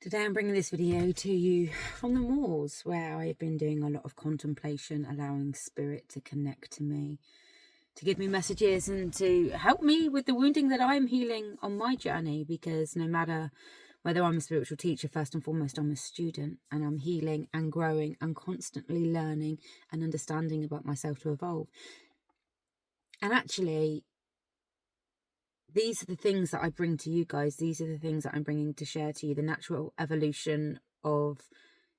Today I'm bringing this video to you from the moors, where I've been doing a lot of contemplation, allowing spirit to connect to me, to give me messages and to help me with the wounding that I'm healing on my journey. Because no matter whether I'm a spiritual teacher, first and foremost, I'm a student, and I'm healing and growing and constantly learning and understanding about myself to evolve. And actually, these are the things that I bring to you guys. These are the things that I'm bringing to share to you, the natural evolution of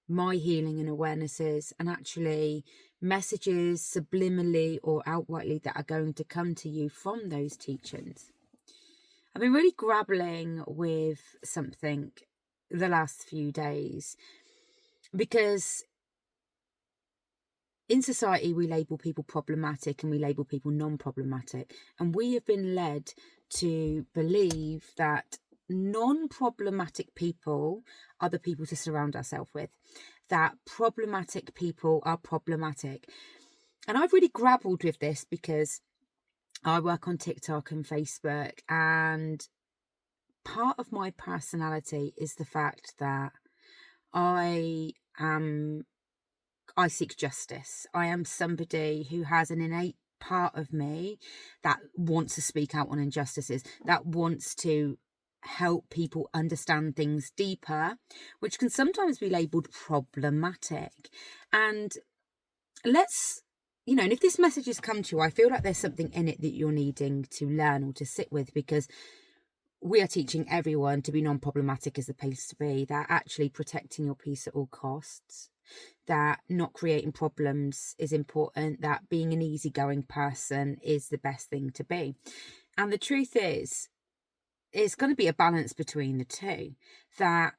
my healing and awarenesses, and actually messages subliminally or outrightly that are going to come to you from those teachings. I've been really grappling with something the last few days, because in society we label people problematic and we label people non-problematic, and we have been led to believe that non-problematic people are the people to surround ourselves with, that problematic people are problematic. And I've really grappled with this because I work on TikTok and Facebook, and part of my personality is the fact that I seek justice. I am somebody who has an innate part of me that wants to speak out on injustices, that wants to help people understand things deeper, which can sometimes be labelled problematic. And and if this message has come to you, I feel like there's something in it that you're needing to learn or to sit with, because we are teaching everyone to be non-problematic is the place to be, that actually protecting your peace at all costs, that not creating problems is important, that being an easygoing person is the best thing to be. And the truth is, it's going to be a balance between the two, that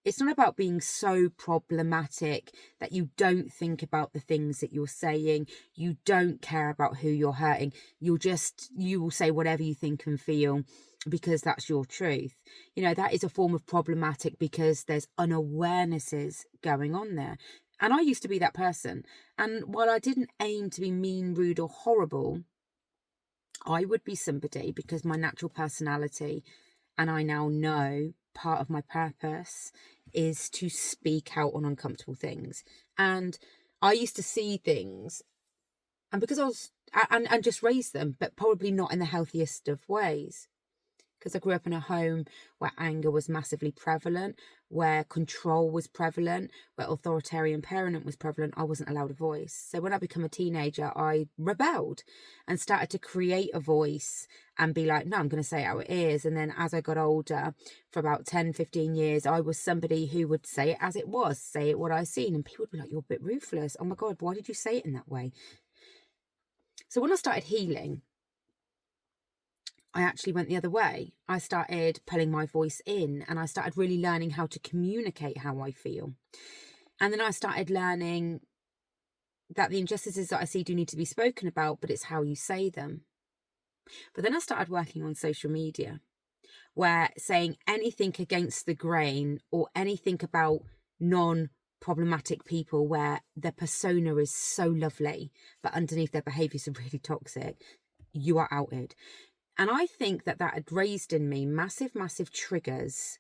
it's not about being so problematic that you don't think about the things that you're saying, you don't care about who you're hurting, you will say whatever you think and feel because that's your truth. That is a form of problematic because there's unawarenesses going on there. And I used to be that person. And while I didn't aim to be mean, rude or horrible, I would be somebody, because my natural personality, and I now know part of my purpose is to speak out on uncomfortable things. And I used to see things, and because I was and just raise them, but probably not in the healthiest of ways, because I grew up in a home where anger was massively prevalent, where control was prevalent, where authoritarian parenting was prevalent. I wasn't allowed a voice. So when I became a teenager, I rebelled and started to create a voice and be like, no, I'm going to say it how it is. And then as I got older, for about 10, 15 years, I was somebody who would say it as it was, say it what I seen. And people would be like, you're a bit ruthless. Oh my God, why did you say it in that way? So when I started healing, I actually went the other way. I started pulling my voice in, and I started really learning how to communicate how I feel. And then I started learning that the injustices that I see do need to be spoken about, but it's how you say them. But then I started working on social media, where saying anything against the grain or anything about non-problematic people where their persona is so lovely, but underneath their behaviours are really toxic, you are outed. And I think that had raised in me massive, massive triggers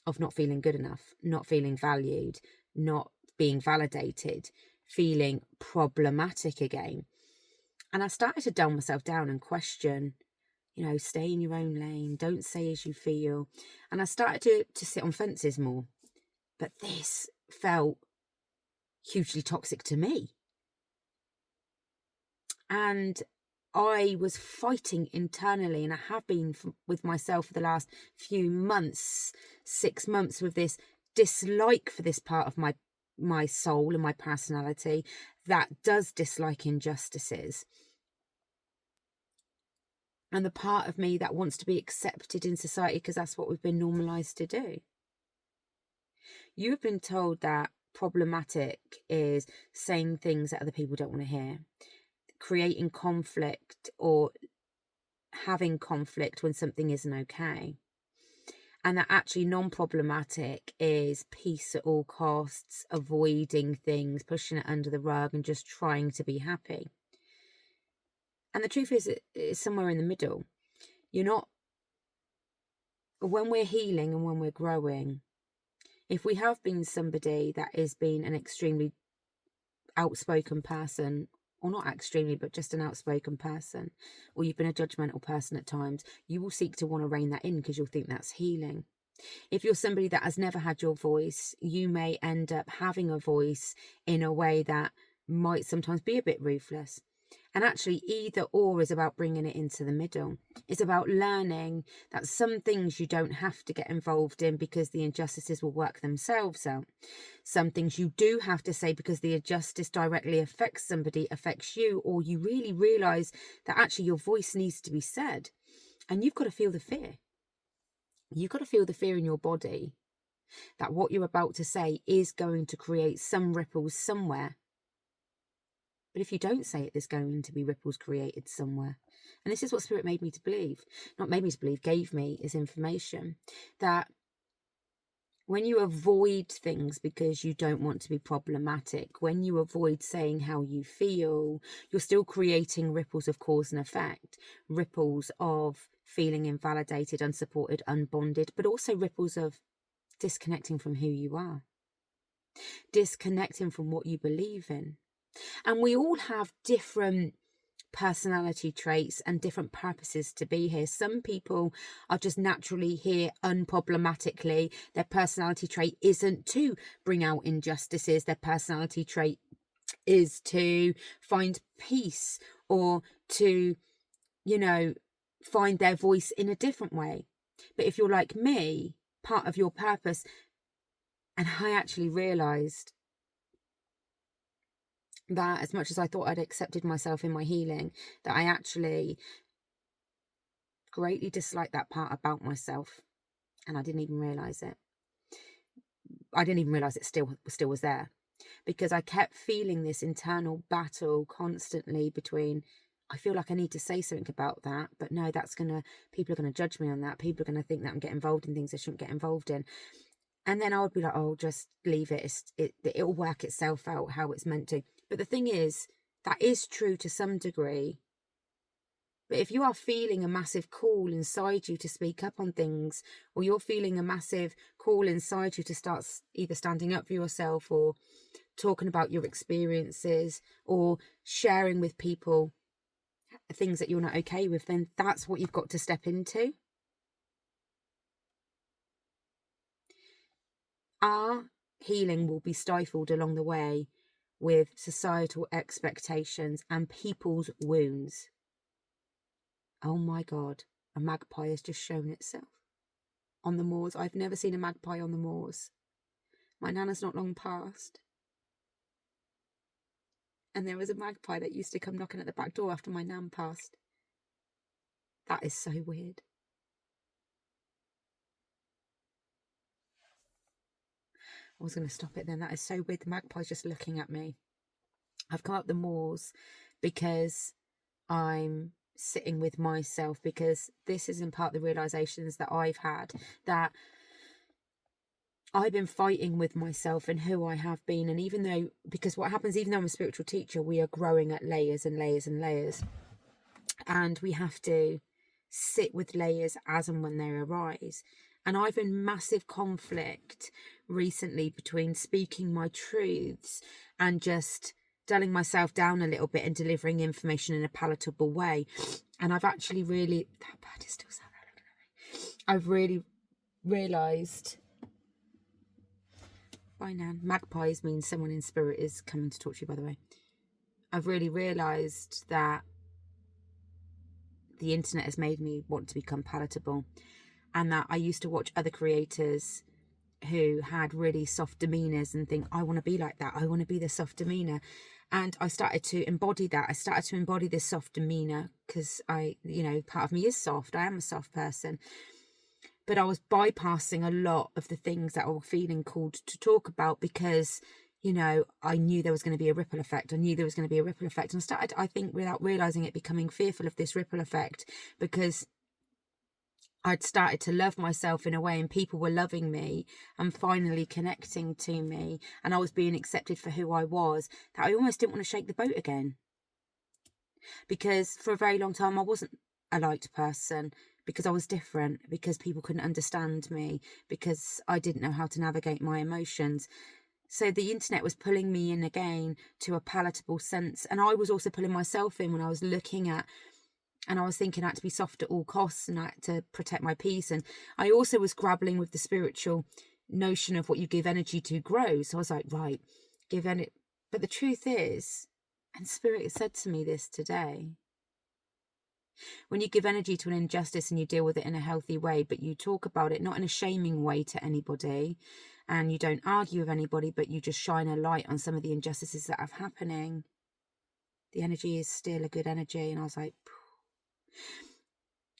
of not feeling good enough, not feeling valued, not being validated, feeling problematic again. And I started to dumb myself down and question, stay in your own lane, don't say as you feel. And I started to sit on fences more. But this felt hugely toxic to me. And I was fighting internally, and I have been with myself for the last few months, 6 months, with this dislike for this part of my soul and my personality that does dislike injustices. And the part of me that wants to be accepted in society because that's what we've been normalized to do. You've been told that problematic is saying things that other people don't want to hear, creating conflict or having conflict when something isn't okay. And that actually non-problematic is peace at all costs, avoiding things, pushing it under the rug and just trying to be happy. And the truth is, it's somewhere in the middle. When we're healing and when we're growing, If we have been somebody that has been an extremely outspoken person, or not extremely, but just an outspoken person, or you've been a judgmental person at times, you will seek to want to rein that in because you'll think that's healing. If you're somebody that has never had your voice, you may end up having a voice in a way that might sometimes be a bit ruthless. And actually, either or is about bringing it into the middle. It's about learning that some things you don't have to get involved in because the injustices will work themselves out. Some things you do have to say because the injustice directly affects somebody, affects you, or you really realise that actually your voice needs to be said. And you've got to feel the fear. You've got to feel the fear in your body that what you're about to say is going to create some ripples somewhere. But if you don't say it, there's going to be ripples created somewhere. And this is what Spirit made me to believe. Not made me to believe, gave me as information. That when you avoid things because you don't want to be problematic, when you avoid saying how you feel, you're still creating ripples of cause and effect. Ripples of feeling invalidated, unsupported, unbonded, but also ripples of disconnecting from who you are. Disconnecting from what you believe in. And we all have different personality traits and different purposes to be here. Some people are just naturally here unproblematically. Their personality trait isn't to bring out injustices. Their personality trait is to find peace or to, find their voice in a different way. But if you're like me, part of your purpose, and I actually realised that as much as I thought I'd accepted myself in my healing, that I actually greatly disliked that part about myself, and I didn't even realise it. I didn't even realise it still was there, because I kept feeling this internal battle constantly between, I feel like I need to say something about that, but no, people are gonna judge me on that. People are gonna think that I'm getting involved in things I shouldn't get involved in. And then I would be like, oh, just leave it. It'll work itself out how it's meant to. But the thing is, that is true to some degree. But if you are feeling a massive call inside you to speak up on things, or you're feeling a massive call inside you to start either standing up for yourself or talking about your experiences or sharing with people things that you're not okay with, then that's what you've got to step into. Our healing will be stifled along the way with societal expectations and people's wounds. Oh my God, a magpie has just shown itself on the moors. I've never seen a magpie on the moors. My nana's not long passed. And there was a magpie that used to come knocking at the back door after my nan passed. That is so weird. I was going to stop it then. That is so weird. The magpie's just looking at me. I've come up the moors because I'm sitting with myself, because this is in part the realizations that I've had, that I've been fighting with myself and who I have been. And because what happens, even though I'm a spiritual teacher, we are growing at layers and layers and layers. And we have to sit with layers as and when they arise. And I've been massive conflict recently between speaking my truths and just dulling myself down a little bit and delivering information in a palatable way. And I've actually really, that bird is still sat there looking at me. I've really realised, bye Nan, magpies means someone in spirit is coming to talk to you, by the way. I've really realised that the internet has made me want to become palatable, and that I used to watch other creators who had really soft demeanors and think, I want to be like that. I want to be the soft demeanor. And I started to embody that. I started to embody this soft demeanor because part of me is soft. I am a soft person. But I was bypassing a lot of the things that I was feeling called to talk about because, I knew there was going to be a ripple effect. And I started, I think, without realizing it, becoming fearful of this ripple effect, because I'd started to love myself in a way, and people were loving me and finally connecting to me, and I was being accepted for who I was, that I almost didn't want to shake the boat again. Because for a very long time I wasn't a liked person, because I was different, because people couldn't understand me, because I didn't know how to navigate my emotions. So the internet was pulling me in again to a palatable sense. And I was also pulling myself in when I was looking at, and I was thinking I had to be soft at all costs and I had to protect my peace. And I also was grappling with the spiritual notion of what you give energy to grows. So I was like, right, give energy. But the truth is, and Spirit said to me this today, when you give energy to an injustice and you deal with it in a healthy way, but you talk about it not in a shaming way to anybody, and you don't argue with anybody, but you just shine a light on some of the injustices that are happening, the energy is still a good energy. And I was like,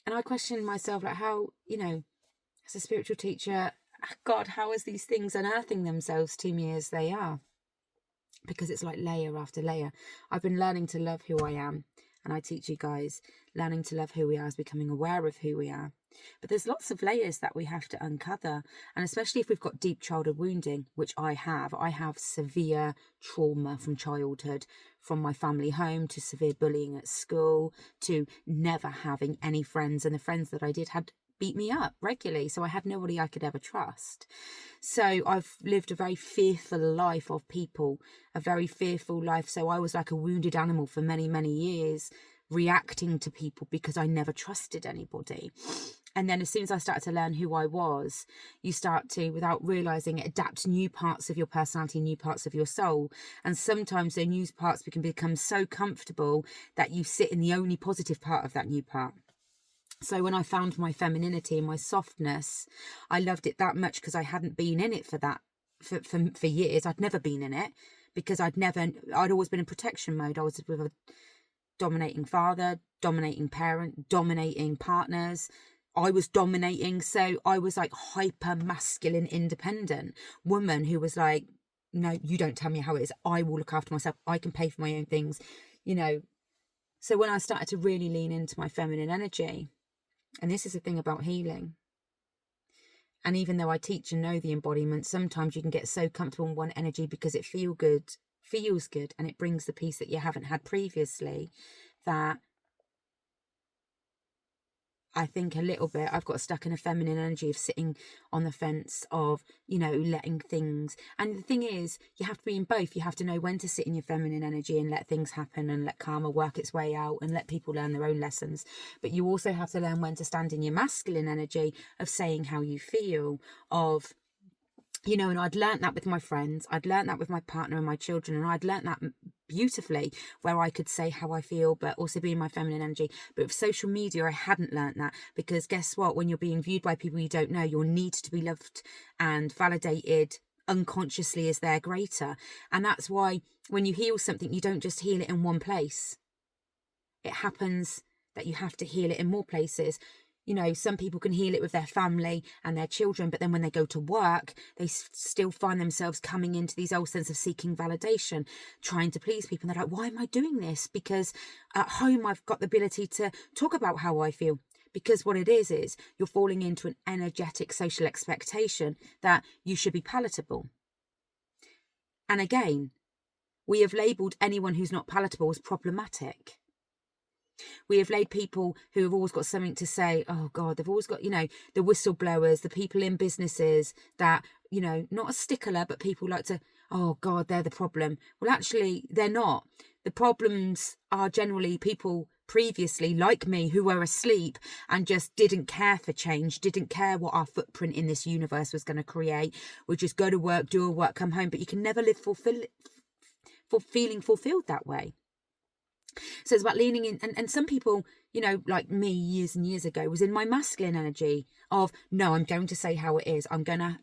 and I questioned myself, like, how, as a spiritual teacher, God, how is these things unearthing themselves to me as they are? Because it's like layer after layer. I've been learning to love who I am, and I teach you guys, learning to love who we are is becoming aware of who we are. But there's lots of layers that we have to uncover, and especially if we've got deep childhood wounding, which I have severe trauma from childhood, from my family home to severe bullying at school to never having any friends, and the friends that I did had beat me up regularly, so I had nobody I could ever trust. So I've lived a very fearful life of people, a very fearful life. So I was like a wounded animal for many, many years, reacting to people because I never trusted anybody. And then as soon as I started to learn who I was, you start to, without realizing it, adapt new parts of your personality, new parts of your soul. And sometimes the new parts can become so comfortable that you sit in the only positive part of that new part. So when I found my femininity and my softness, I loved it that much because I hadn't been in it for years. I'd never been in it because I'd always been in protection mode. I was with a dominating father, dominating parent, dominating partners. I was dominating. So I was like hyper masculine, independent woman who was like, no, you don't tell me how it is. I will look after myself. I can pay for my own things, So when I started to really lean into my feminine energy, and this is the thing about healing. And even though I teach and know the embodiment, sometimes you can get so comfortable in one energy because it feels good, and it brings the peace that you haven't had previously, that I think a little bit I've got stuck in a feminine energy of sitting on the fence of, letting things. And the thing is, you have to be in both. You have to know when to sit in your feminine energy and let things happen and let karma work its way out and let people learn their own lessons. But you also have to learn when to stand in your masculine energy of saying how you feel, of, and I'd learnt that with my friends, I'd learnt that with my partner and my children, and I'd learnt that beautifully, where I could say how I feel, but also be in my feminine energy. But with social media, I hadn't learnt that, because guess what? When you're being viewed by people you don't know, your need to be loved and validated unconsciously is there greater. And that's why when you heal something, you don't just heal it in one place. It happens that you have to heal it in more places. Some people can heal it with their family and their children, but then when they go to work, they still find themselves coming into these old sense of seeking validation, trying to please people. And they're like, why am I doing this? Because at home, I've got the ability to talk about how I feel. Because what it is you're falling into an energetic social expectation that you should be palatable. And again, we have labelled anyone who's not palatable as problematic. We have laid people who have always got something to say. Oh God, they've always got, the whistleblowers, the people in businesses that, not a stickler, but people like to, oh God, they're the problem. Well, actually, they're not. The problems are generally people previously, like me, who were asleep and just didn't care for change, didn't care what our footprint in this universe was going to create. We just go to work, do our work, come home, but you can never live feeling fulfilled that way. So it's about leaning in. And some people, like me years and years ago, was in my masculine energy of, no, I'm going to say how it is.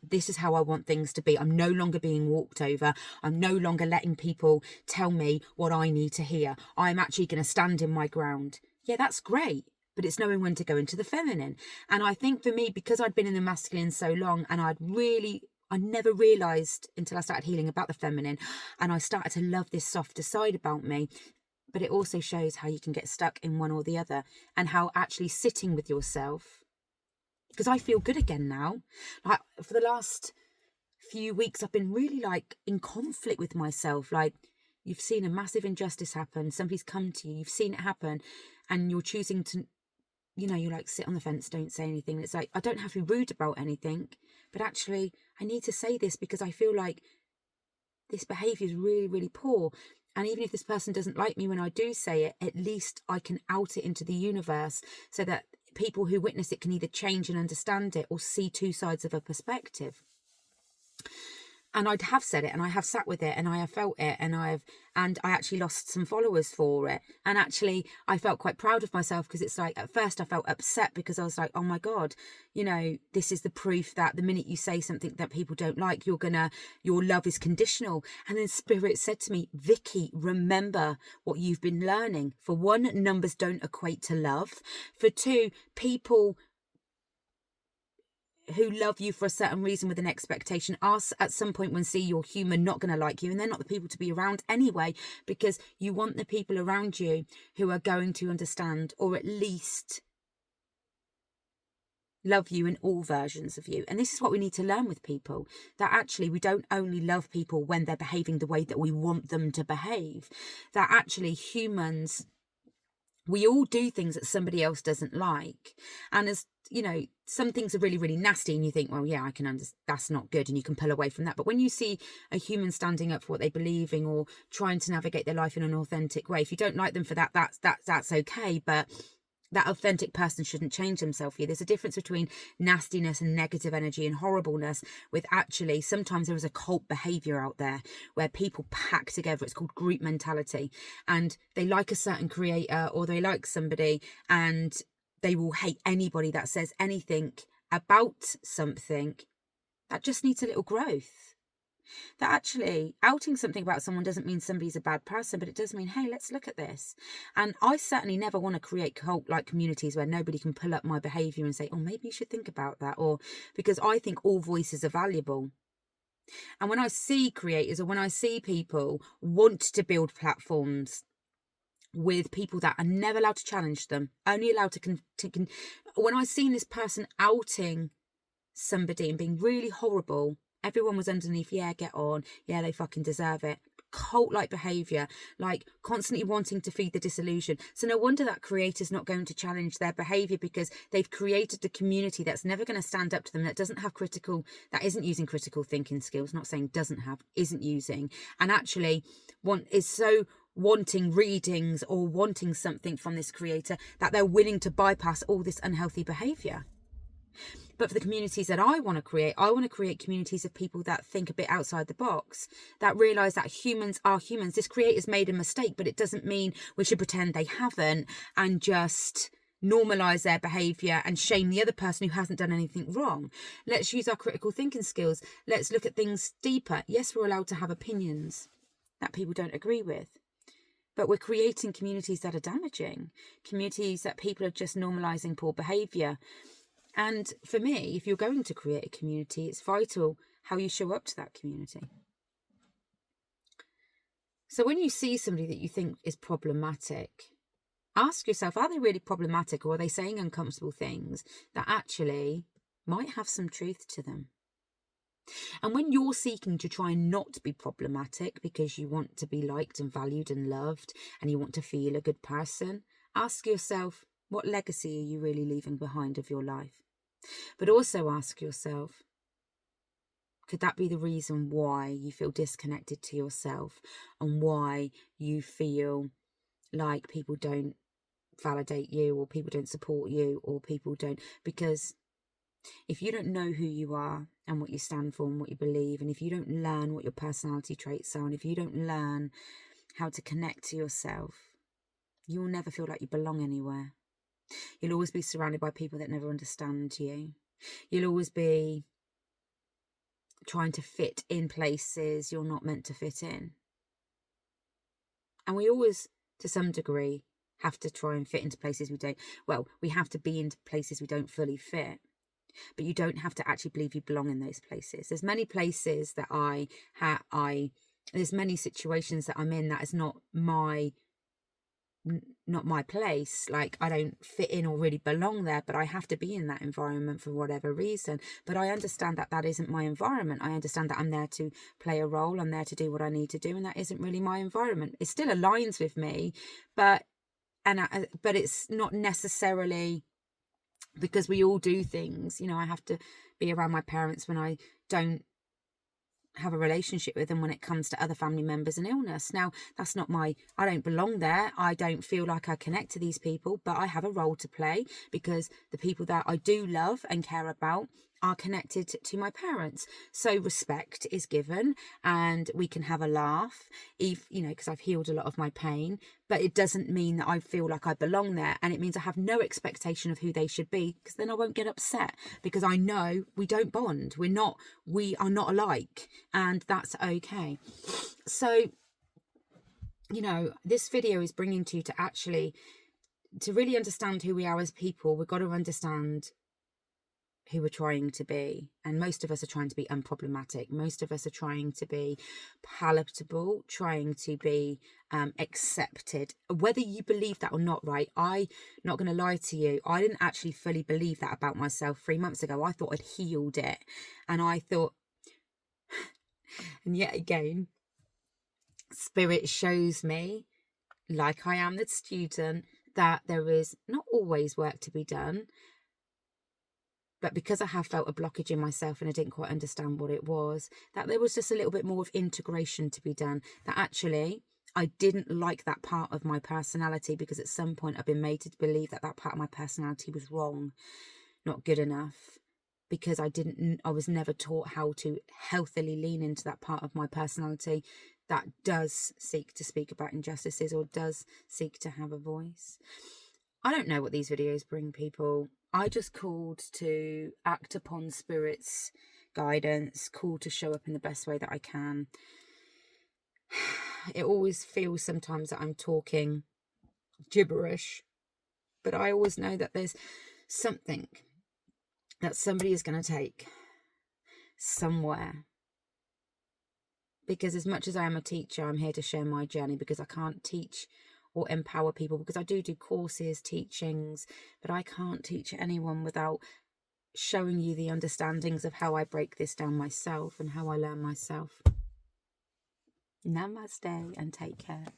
This is how I want things to be. I'm no longer being walked over. I'm no longer letting people tell me what I need to hear. I'm actually going to stand in my ground. Yeah, that's great. But it's knowing when to go into the feminine. And I think for me, because I'd been in the masculine so long, and I never realised until I started healing about the feminine, and I started to love this softer side about me. But it also shows how you can get stuck in one or the other, and how actually sitting with yourself, because I feel good again now. Like for the last few weeks, I've been really like in conflict with myself. Like, you've seen a massive injustice happen. Somebody's come to you, you've seen it happen, and you're choosing to you know, you like sit on the fence, don't say anything. It's like, I don't have to be rude about anything, but actually I need to say this because I feel like this behavior is really, really poor. And even if this person doesn't like me when I do say it, at least I can out it into the universe so that people who witness it can either change and understand it or see two sides of a perspective. And I have said it, and I have sat with it, and I have felt it, and I actually lost some followers for it. And actually I felt quite proud of myself, because it's like, at first I felt upset because I was like, oh my God, you know, this is the proof that the minute you say something that people don't like, your love is conditional. And then Spirit said to me, Vicky, remember what you've been learning. For one, numbers don't equate to love. For two, people who love you for a certain reason with an expectation are at some point when see you're human not going to like you, and they're not the people to be around anyway, because you want the people around you who are going to understand, or at least love you in all versions of you. And this is what we need to learn with people, that actually we don't only love people when they're behaving the way that we want them to behave, that actually humans, we all do things that somebody else doesn't like. And as you know, some things are really, really nasty, and you think, well, yeah, I can understand, that's not good, and you can pull away from that. But when you see a human standing up for what they believe in, or trying to navigate their life in an authentic way, if you don't like them for that, that's okay. But that authentic person shouldn't change themselves for you. There's a difference between nastiness and negative energy and horribleness, with actually sometimes there is a cult behavior out there where people pack together. It's called group mentality, and they like a certain creator, or they like somebody, and they will hate anybody that says anything about something that just needs a little growth. That actually outing something about someone doesn't mean somebody's a bad person, but it does mean, hey, let's look at this. And I certainly never want to create cult-like communities where nobody can pull up my behavior and say, oh, maybe you should think about that, or because I think all voices are valuable. And when I see creators, or when I see people want to build platforms with people that are never allowed to challenge them, only allowed to when I seen this person outing somebody and being really horrible, everyone was underneath, yeah, get on, yeah, they fucking deserve it. Cult-like behavior, like constantly wanting to feed the disillusion. So no wonder that creator's not going to challenge their behavior, because they've created a community that's never going to stand up to them, that doesn't have that isn't using critical thinking skills, not saying isn't using, and actually is so wanting readings or wanting something from this creator that they're willing to bypass all this unhealthy behavior. But for the communities that I want to create communities of people that think a bit outside the box, that realise that humans are humans. This creator's made a mistake, but it doesn't mean we should pretend they haven't and just normalise their behaviour and shame the other person who hasn't done anything wrong. Let's use our critical thinking skills. Let's look at things deeper. Yes, we're allowed to have opinions that people don't agree with, but we're creating communities that are damaging, communities that people are just normalising poor behaviour. And for me, if you're going to create a community, it's vital how you show up to that community. So when you see somebody that you think is problematic, ask yourself, are they really problematic, or are they saying uncomfortable things that actually might have some truth to them? And when you're seeking to try and not be problematic because you want to be liked and valued and loved, and you want to feel a good person, ask yourself, what legacy are you really leaving behind of your life? But also ask yourself, could that be the reason why you feel disconnected to yourself, and why you feel like people don't validate you, or people don't support you, or people don't? Because if you don't know who you are and what you stand for and what you believe, and if you don't learn what your personality traits are, and if you don't learn how to connect to yourself, you'll never feel like you belong anywhere. You'll always be surrounded by people that never understand you. You'll always be trying to fit in places you're not meant to fit in. And we always, to some degree, have to try and fit into places we have to be into places we don't fully fit. But you don't have to actually believe you belong in those places. There's many places that there's many situations that I'm in that is not my place. Like, I don't fit in or really belong there, but I have to be in that environment for whatever reason. But I understand that that isn't my environment. I understand that I'm there to play a role. I'm there to do what I need to do, and that isn't really my environment. It still aligns with me, but it's not necessarily because we all do things. You know, I have to be around my parents when I don't have a relationship with them, when it comes to other family members and illness. Now, that's not I don't belong there. I don't feel like I connect to these people, but I have a role to play, because the people that I do love and care about are connected to my parents. So respect is given, and we can have a laugh, if you know, because I've healed a lot of my pain, but it doesn't mean that I feel like I belong there. And it means I have no expectation of who they should be, because then I won't get upset, because I know we don't bond. We are not alike, and that's okay. So, you know, this video is bringing to you to really understand who we are as people. We've got to understand who we're trying to be, and most of us are trying to be unproblematic. Most of us are trying to be palatable, trying to be accepted, whether you believe that or not. Right, I'm not going to lie to you, I didn't actually fully believe that about myself 3 months ago. I thought I'd healed it, and I thought, and yet again, Spirit shows me, like I am the student, that there is not always work to be done. But because I have felt a blockage in myself and I didn't quite understand what it was, that there was just a little bit more of integration to be done. That actually, I didn't like that part of my personality, because at some point I've been made to believe that that part of my personality was wrong, not good enough, because I was never taught how to healthily lean into that part of my personality that does seek to speak about injustices, or does seek to have a voice. I don't know what these videos bring people. I just called to act upon Spirit's guidance, called to show up in the best way that I can. It always feels sometimes that I'm talking gibberish, but I always know that there's something that somebody is going to take somewhere. Because as much as I am a teacher, I'm here to share my journey, because I can't teach or empower people, because I do courses, teachings, but I can't teach anyone without showing you the understandings of how I break this down myself and how I learn myself. Namaste and take care.